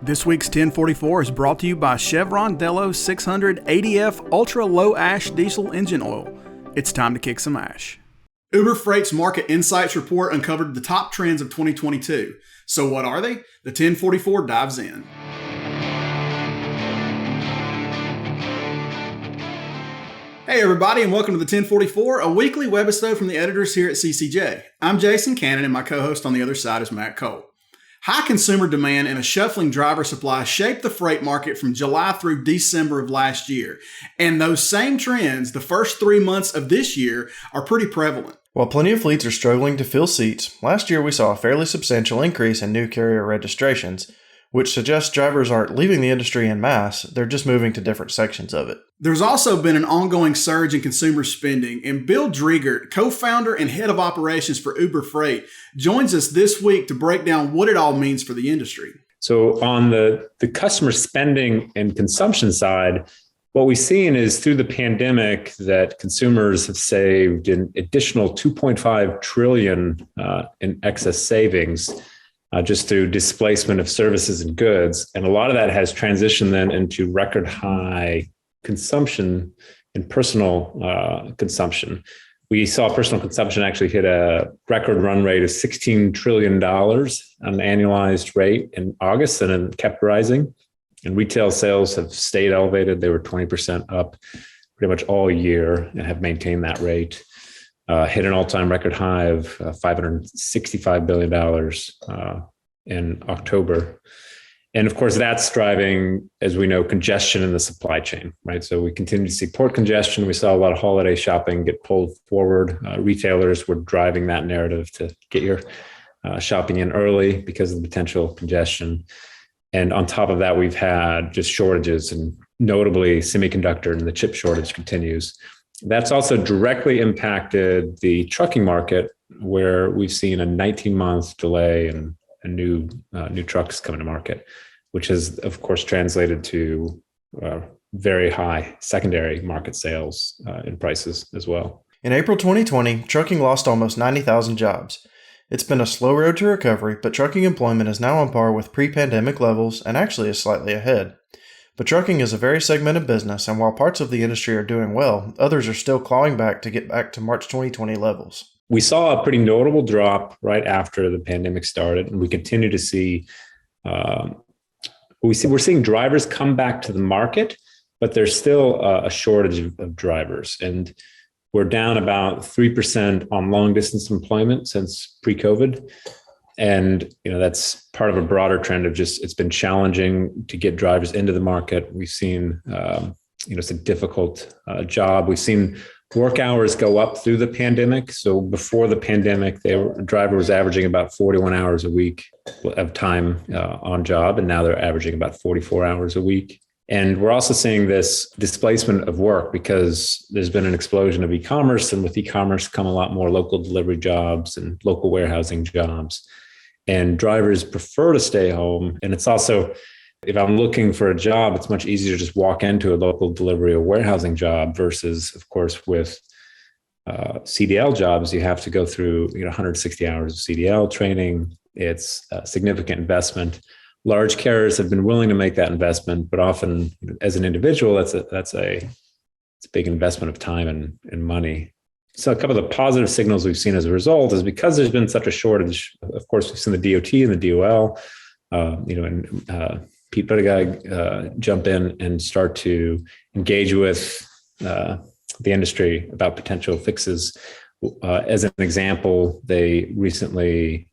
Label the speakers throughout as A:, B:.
A: This week's 1044 is brought to you by Chevron Delos 600 ADF Ultra Low Ash Diesel Engine Oil. It's time to kick some ash. Uber Freight's Market Insights report uncovered the top trends of 2022. So what are they? The 1044 dives in. Hey everybody, and welcome to the 1044, a weekly webisode from the editors here at CCJ. I'm Jason Cannon, and my co-host on the other side is Matt Cole. High consumer demand and a shuffling driver supply shaped the freight market from July through December of last year. And those same trends, the first 3 months of this year, are pretty prevalent.
B: While plenty of fleets are struggling to fill seats, last year we saw a fairly substantial increase in new carrier registrations, which suggests drivers aren't leaving the industry en masse, they're just moving to different sections of it.
A: There's also been an ongoing surge in consumer spending, and Bill Driegert, co-founder and head of operations for Uber Freight, joins us this week to break down what it all means for the industry.
C: So on the customer spending and consumption side, what we've seen is through the pandemic that consumers have saved an additional $2.5 trillion in excess savings just through displacement of services and goods. And a lot of that has transitioned then into record high consumption and personal consumption. We saw personal consumption actually hit a record run rate of $16 trillion on an annualized rate in August, and it kept rising. And retail sales have stayed elevated. They were 20% up pretty much all year and have maintained that rate. Hit an all-time record high of $565 billion in October. And of course, that's driving, as we know, congestion in the supply chain, right? So we continue to see port congestion. We saw a lot of holiday shopping get pulled forward. Retailers were driving that narrative to get your shopping in early because of the potential congestion. And on top of that, we've had just shortages, and notably semiconductor and the chip shortage continues. That's also directly impacted the trucking market, where we've seen a 19-month delay in new trucks coming to market, which has, of course, translated to very high secondary market sales and prices as well.
B: In April 2020, trucking lost almost 90,000 jobs. It's been a slow road to recovery, but trucking employment is now on par with pre-pandemic levels and actually is slightly ahead. But trucking is a very segmented business, and while parts of the industry are doing well, others are still clawing back to get back to March 2020 levels.
C: We saw a pretty notable drop right after the pandemic started, and we continue to see, we're seeing drivers come back to the market, but there's still a shortage of drivers. And we're down about 3% on long distance employment since pre-COVID. And, that's part of a broader trend of just, it's been challenging to get drivers into the market. We've seen, it's a difficult job. We've seen work hours go up through the pandemic. So before the pandemic, the driver was averaging about 41 hours a week of time on job. And now they're averaging about 44 hours a week. And we're also seeing this displacement of work because there's been an explosion of e-commerce, and with e-commerce come a lot more local delivery jobs and local warehousing jobs. And drivers prefer to stay home. And it's also, if I'm looking for a job, it's much easier to just walk into a local delivery or warehousing job versus, of course, with CDL jobs, you have to go through 160 hours of CDL training. It's a significant investment. Large carriers have been willing to make that investment, but often as an individual, it's a big investment of time and money. So a couple of the positive signals we've seen as a result is because there's been such a shortage. Of course, we've seen the DOT and the DOL, Pete Buttigieg jump in and start to engage with the industry about potential fixes. As an example, they recently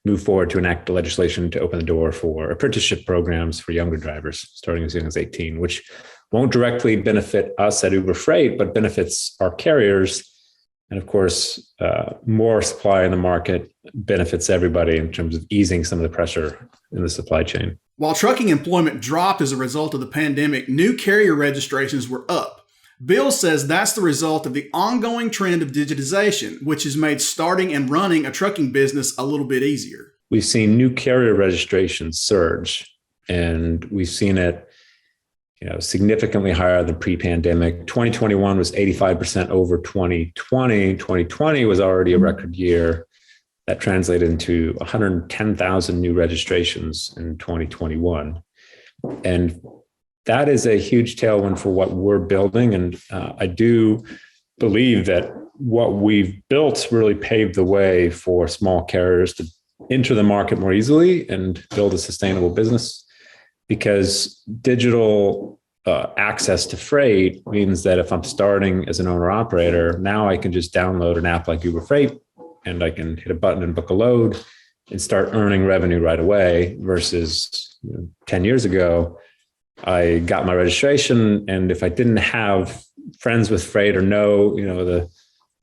C: moved forward to enact legislation to open the door for apprenticeship programs for younger drivers starting as young as 18, which won't directly benefit us at Uber Freight, but benefits our carriers. And of course, more supply in the market benefits everybody in terms of easing some of the pressure in the supply chain.
A: While trucking employment dropped as a result of the pandemic, new carrier registrations were up. Bill says that's the result of the ongoing trend of digitization, which has made starting and running a trucking business a little bit easier.
C: We've seen new carrier registrations surge, and we've seen it significantly higher than pre-pandemic. 2021 was 85% over 2020. 2020 was already a record year. That translated into 110,000 new registrations in 2021. And that is a huge tailwind for what we're building. And I do believe that what we've built really paved the way for small carriers to enter the market more easily and build a sustainable business, because digital access to freight means that if I'm starting as an owner operator, now I can just download an app like Uber Freight and I can hit a button and book a load and start earning revenue right away, versus 10 years ago, I got my registration, and if I didn't have friends with freight or know, the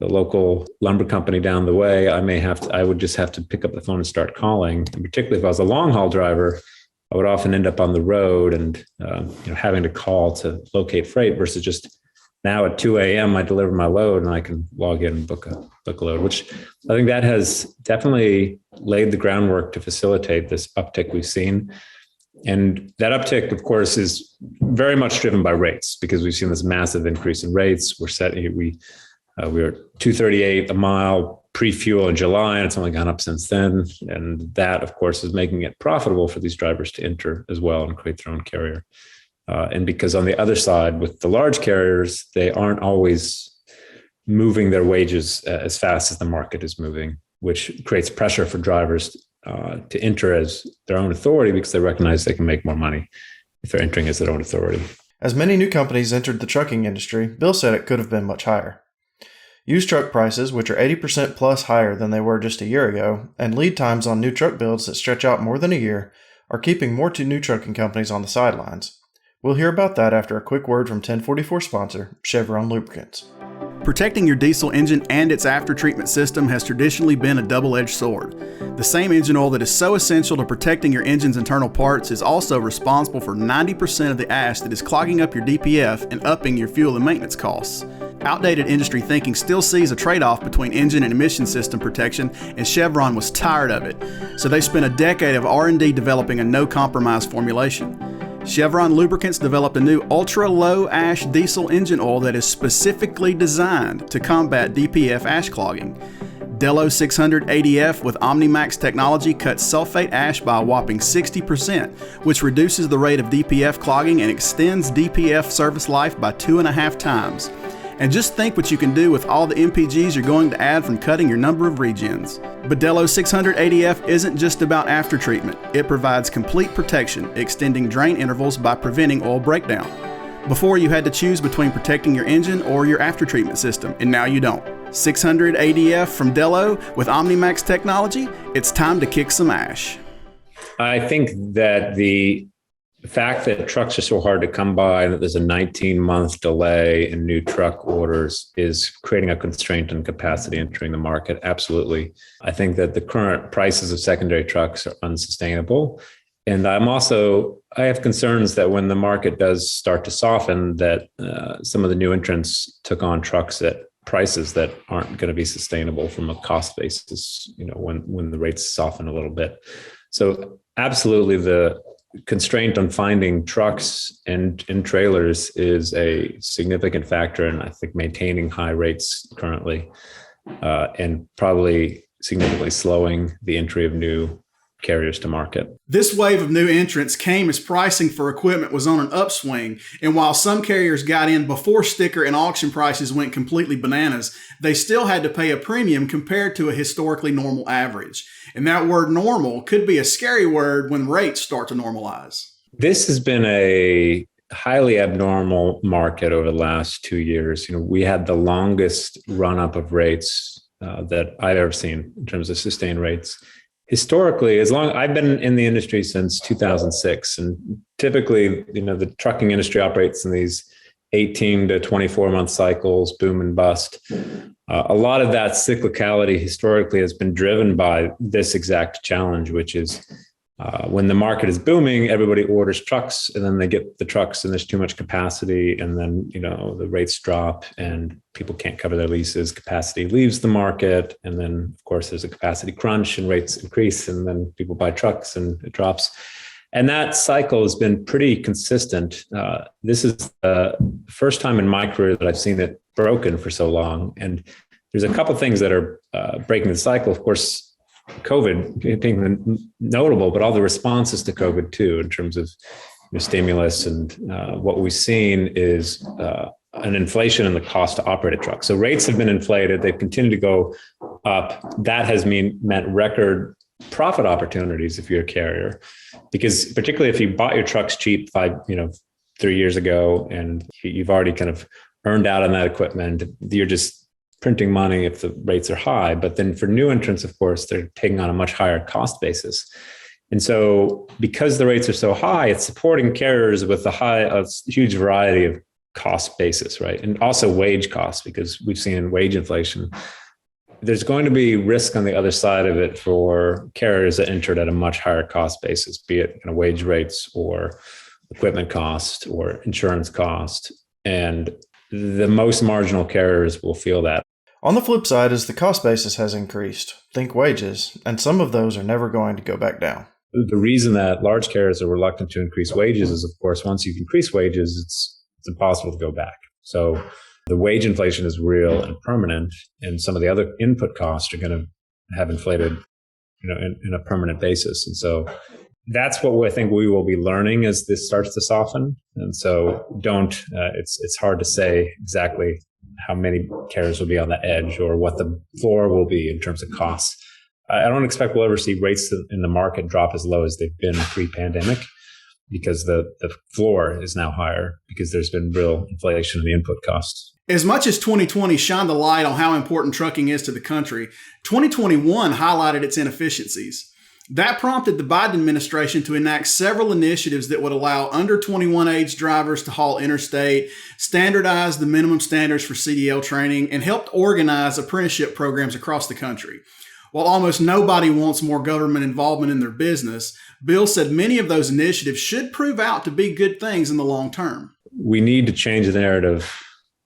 C: local lumber company down the way, I would just have to pick up the phone and start calling. And particularly if I was a long haul driver, I would often end up on the road and having to call to locate freight, versus just now at 2 a.m. I deliver my load and I can log in and book a load, which I think that has definitely laid the groundwork to facilitate this uptick we've seen. And that uptick, of course, is very much driven by rates, because we've seen this massive increase in rates. We were $238 a mile pre-fuel in July, and it's only gone up since then. And that, of course, is making it profitable for these drivers to enter as well and create their own carrier. And because on the other side, with the large carriers, they aren't always moving their wages as fast as the market is moving, which creates pressure for drivers to enter as their own authority, because they recognize they can make more money if they're entering as their own authority.
B: As many new companies entered the trucking industry, Bill said it could have been much higher. Used truck prices, which are 80% plus higher than they were just a year ago, and lead times on new truck builds that stretch out more than a year, are keeping more new trucking companies on the sidelines. We'll hear about that after a quick word from 1044 sponsor, Chevron Lubricants.
A: Protecting your diesel engine and its aftertreatment system has traditionally been a double-edged sword. The same engine oil that is so essential to protecting your engine's internal parts is also responsible for 90% of the ash that is clogging up your DPF and upping your fuel and maintenance costs. Outdated industry thinking still sees a trade-off between engine and emission system protection, and Chevron was tired of it. So they spent a decade of R&D developing a no-compromise formulation. Chevron Lubricants developed a new ultra-low ash diesel engine oil that is specifically designed to combat DPF ash clogging. Delo 600 ADF with OmniMax technology cuts sulfate ash by a whopping 60%, which reduces the rate of DPF clogging and extends DPF service life by 2.5 times. And just think what you can do with all the MPGs you're going to add from cutting your number of regens. But Delo 600 ADF isn't just about aftertreatment. It provides complete protection, extending drain intervals by preventing oil breakdown. Before, you had to choose between protecting your engine or your aftertreatment system, and now you don't. 600 ADF from Delo with OmniMax technology, it's time to kick some ash.
C: I think that the fact that trucks are so hard to come by and that there's a 19-month delay in new truck orders is creating a constraint on capacity entering the market. Absolutely. I think that the current prices of secondary trucks are unsustainable. And I have concerns that when the market does start to soften, that some of the new entrants took on trucks at prices that aren't going to be sustainable from a cost basis, when the rates soften a little bit. So absolutely, the constraint on finding trucks and trailers is a significant factor in, I think, maintaining high rates currently, and probably significantly slowing the entry of new carriers to market.
A: This wave of new entrants came as pricing for equipment was on an upswing, and while some carriers got in before sticker and auction prices went completely bananas, they still had to pay a premium compared to a historically normal average. And that word normal could be a scary word when rates start to normalize. This
C: has been a highly abnormal market over the last 2 years. We had the longest run-up of rates that I've ever seen in terms of sustained rates. Historically, I've been in the industry since 2006, and typically, the trucking industry operates in these 18 to 24 month cycles, boom and bust. A lot of that cyclicality historically has been driven by this exact challenge, which is when the market is booming, everybody orders trucks, and then they get the trucks and there's too much capacity, and then the rates drop and people can't cover their leases, capacity leaves the market, and then of course there's a capacity crunch and rates increase, and then people buy trucks and it drops. And that cycle has been pretty consistent. This is the first time in my career that I've seen it broken for so long. And there's a couple of things that are breaking the cycle. Of course, COVID being notable, but all the responses to COVID too, in terms of stimulus. And what we've seen is an inflation in the cost to operate a truck. So rates have been inflated. They've continued to go up. That has meant record profit opportunities if you're a carrier, because particularly if you bought your trucks cheap 3 years ago, and you've already kind of earned out on that equipment, you're just printing money if the rates are high. But then for new entrants, of course, they're taking on a much higher cost basis. And so because the rates are so high, it's supporting carriers with a huge variety of cost basis, right? And also wage costs, because we've seen wage inflation. There's going to be risk on the other side of it for carriers that entered at a much higher cost basis, be it wage rates or equipment cost or insurance cost. And the most marginal carriers will feel that.
B: On the flip side, as the cost basis has increased, think wages, and some of those are never going to go back down.
C: The reason that large carriers are reluctant to increase wages is, of course, once you've increased wages, it's impossible to go back. So the wage inflation is real and permanent, and some of the other input costs are going to have inflated, in a permanent basis. And so that's what I think we will be learning as this starts to soften. And so it's hard to say exactly how many carriers will be on the edge or what the floor will be in terms of costs. I don't expect we'll ever see rates in the market drop as low as they've been pre-pandemic, because the floor is now higher because there's been real inflation in the input costs.
A: As much as 2020 shined the light on how important trucking is to the country, 2021 highlighted its inefficiencies. That prompted the Biden administration to enact several initiatives that would allow under 21 age drivers to haul interstate, standardize the minimum standards for CDL training, and helped organize apprenticeship programs across the country. While almost nobody wants more government involvement in their business, Bill said many of those initiatives should prove out to be good things in the long term.
C: We need to change the narrative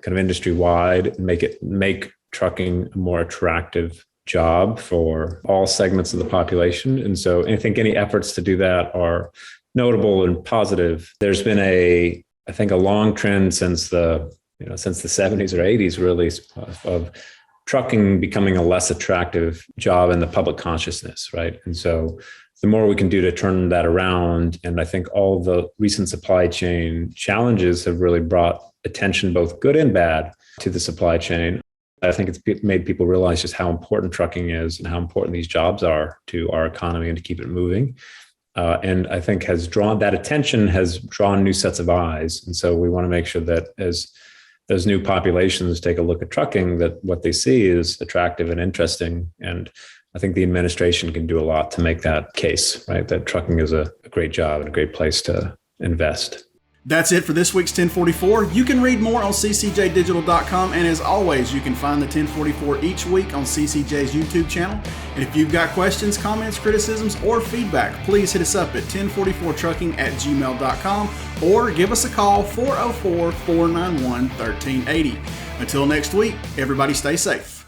C: kind of industry-wide and make trucking a more attractive job for all segments of the population. And so I think any efforts to do that are notable and positive. There's been I think a long trend since the 70s or 80s, really, of trucking becoming a less attractive job in the public consciousness, right? And so the more we can do to turn that around, and I think all the recent supply chain challenges have really brought attention, both good and bad, to the supply chain. I think it's made people realize just how important trucking is and how important these jobs are to our economy and to keep it moving. And I think that attention has drawn new sets of eyes. And so we want to make sure that as those new populations take a look at trucking, that what they see is attractive and interesting. And I think the administration can do a lot to make that case, right? That trucking is a great job and a great place to invest.
A: That's it for this week's 1044. You can read more on ccjdigital.com, and as always, you can find the 1044 each week on CCJ's YouTube channel. And if you've got questions, comments, criticisms, or feedback, please hit us up at 1044trucking@gmail.com or give us a call 404-491-1380. Until next week, everybody stay safe.